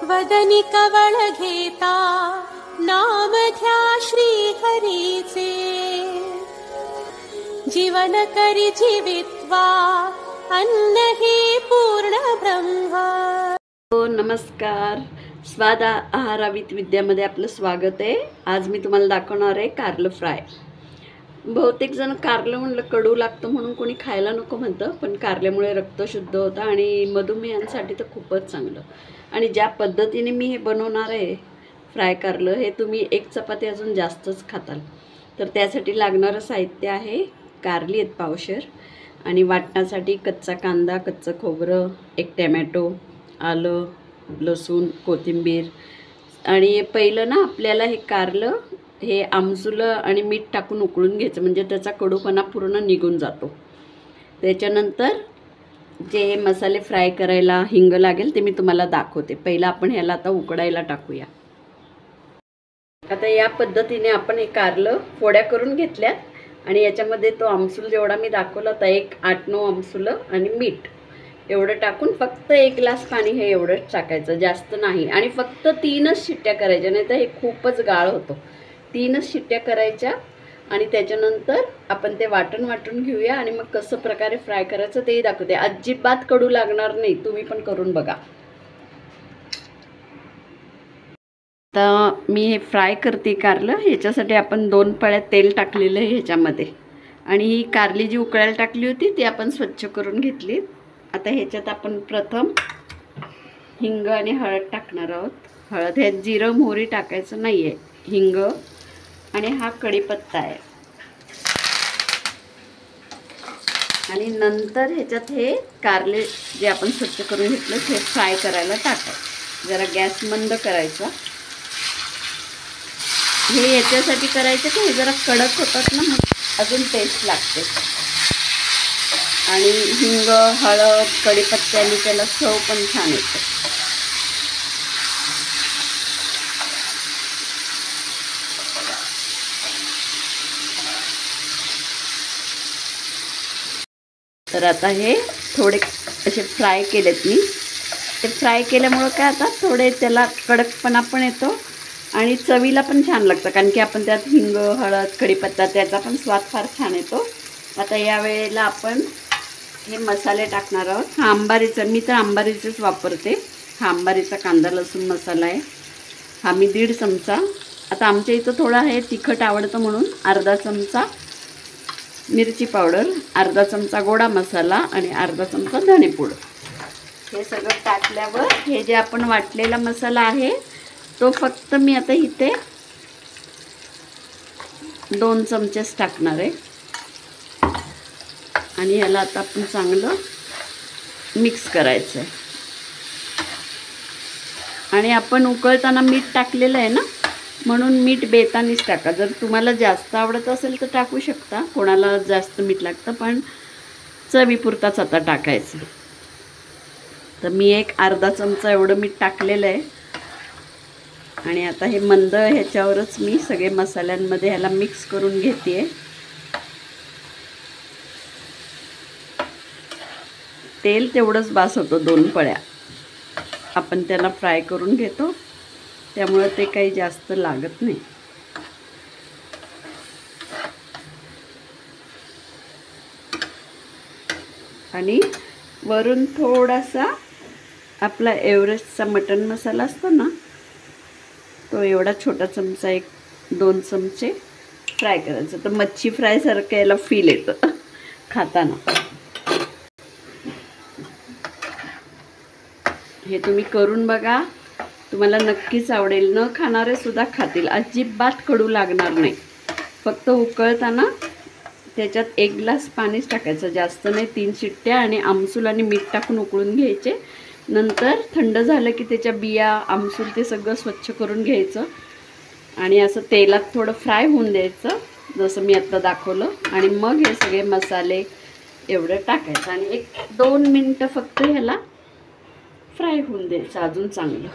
वदनी कवळ घेता नाम घ्या श्री हरीचे, जीवन करी जीवित्वा अन्न हे पूर्ण ब्रह्म। नमस्कार, स्वाद आहारावित विद्यामध्ये आपलं स्वागत आहे। आज मी तुम्हाला दाखवणार आहे कारलं फ्राय। बहुतेक जण कारलं म्हणलं कडू लागतं म्हणून कोणी खायला नको म्हणतं, पण कारल्यामुळे रक्त शुद्ध होतं आणि मधुमेहांसाठी तर खूपच चांगलं। आणि ज्या पद्धतीने मी हे बनवणार आहे फ्राय कारलं, हे तुम्ही एक चपाती अजून जास्तच खाताल। तर त्यासाठी लागणारं साहित्य आहे कारली आहेत पावशेर, आणि वाटण्यासाठी कच्चा कांदा, कच्चं खोबरं, एक टोमॅटो, आलं, लसूण, कोथिंबीर। आणि पहिलं ना आपल्याला हे कारलं हे आमसुलं आणि मीठ टाकून उकळून घ्यायचं, म्हणजे त्याचा कडूपणा पूर्ण निघून जातो। त्याच्यानंतर जे मसाले फ्राय करायला हिंग लागेल ते मी तुम्हाला दाखवते। पहिला आपण ह्याला आता उकडायला टाकूया। आता या पद्धतीने आपण हे कारलं फोड्या करून घेतल्यात आणि याच्यामध्ये तो आमसूल जेवढा मी दाखवला होता, एक 8-9 आमसुलं आणि मीठ एवढं टाकून फक्त 1 ग्लास पाणी हे एवढंच टाकायचं, जास्त नाही। आणि फक्त 3च शिट्ट्या करायच्या, नाही तर हे खूपच गाळ होतं। 3च शिट्ट्या करायच्या आणि त्याच्यानंतर आपण ते वाटून घेऊया आणि मग कसं प्रकारे फ्राय करायचं तेही दाखवते। अजिबात कडू लागणार नाही, तुम्ही पण करून बघा। आता मी हे फ्राय करते कारलं, ह्याच्यासाठी आपण 2 पळ्या तेल टाकलेलं आहे ह्याच्यामध्ये। आणि ही कारली जी उकळायला टाकली होती ती आपण स्वच्छ करून घेतली। आता ह्याच्यात आपण प्रथम हिंग आणि हळद टाकणार आहोत। हळद, ह्यात जिरं मोहरी टाकायचं नाही आहे, हिंग आणि हा कढीपत्ता आहे। आणि नंतर ह्याच्यात हे कारले जे आपण स्वच्छ करून घेतलं हे फ्राय करायला टाकायचं। जरा गॅस मंद करायचा। हे याच्यासाठी करायचं की हे जरा कडक होतात ना, अजून टेस्ट लागते। आणि हिंग, हळद, कढीपत्त्याने त्याला चव पण छान येते। तर आता हे थोडे असे फ्राय केलेत मी। ते फ्राय केल्यामुळं काय आता थोडे त्याला कडकपणा पण येतो आणि चवीला पण छान लागतं, कारण की आपण त्यात हिंग, हळद, कढीपत्ता त्याचा पण स्वाद फार छान येतो। आता या वेळेला आपण हे मसाले टाकणार आहोत। हा अंबारीचा, मी तर अंबारीचेच वापरते। हा अंबारीचा कांदा लसूण मसाला आहे, हा मी 1.5 चमचा। आता आमच्या इथं थोडा हे तिखट आवडतं म्हणून अर्धा चमचा मिरची पावडर, अर्धा चमचा गोडा मसाला आणि अर्धा चमचा धणेपूड। हे सगळं टाकल्यावर हे जे आपण वाटलेला मसाला आहे तो फक्त मी आता इथे 2 चमचेच टाकणार आहे। आणि ह्याला आता आपण चांगलं मिक्स करायचं आहे। आणि आपण उकळताना मीठ टाकलेलं आहे ना, म्हणून मीठ बेतानीच टाका। जर तुम्हाला जास्त आवडत असेल तर टाकू शकता, कोणाला जास्त मीठ लागतं, पण चवीपुरताच आता टाकायचं। तर मी एक अर्धा चमचा एवढं मीठ टाकलेलं आहे। आणि आता हे मंद ह्याच्यावरच मी सगळे मसाल्यांमध्ये ह्याला मिक्स करून घेते। तेल तेवढंच बास होतं, 2 पळ्या आपण त्याला फ्राय करून घेतो, त्यामुळे ते काही जास्त लागत नाही। आणि वरून थोडासा आपला एव्हरेस्टचा मटण मसाला असतो ना, तो एवढा छोटा चमचा, 1-2 चमचे फ्राय करायचं। तर मच्छी फ्राय सारखं याला फील येतं खाताना। हे तुम्ही करून बघा, तुम्हाला नक्कीच आवडेल। न खाणारे सुद्धा खातील, अजिबात कडू लागणार नाही। फक्त उकळताना त्याच्यात 1 ग्लास पाणीच टाकायचं, जास्त नाही। 3 शिट्ट्या आणि आमसूल आणि मीठ टाकून उकळून घ्यायचे। नंतर थंड झालं की त्याच्या बिया, आमसूल ते सगळं स्वच्छ करून घ्यायचं आणि असं तेलात थोडं फ्राय होऊन द्यायचं, जसं मी आत्ता दाखवलं। आणि मग हे सगळे मसाले एवढं टाकायचं आणि 1-2 मिनटं फक्त ह्याला फ्राय होऊन द्यायचं अजून चांगलं।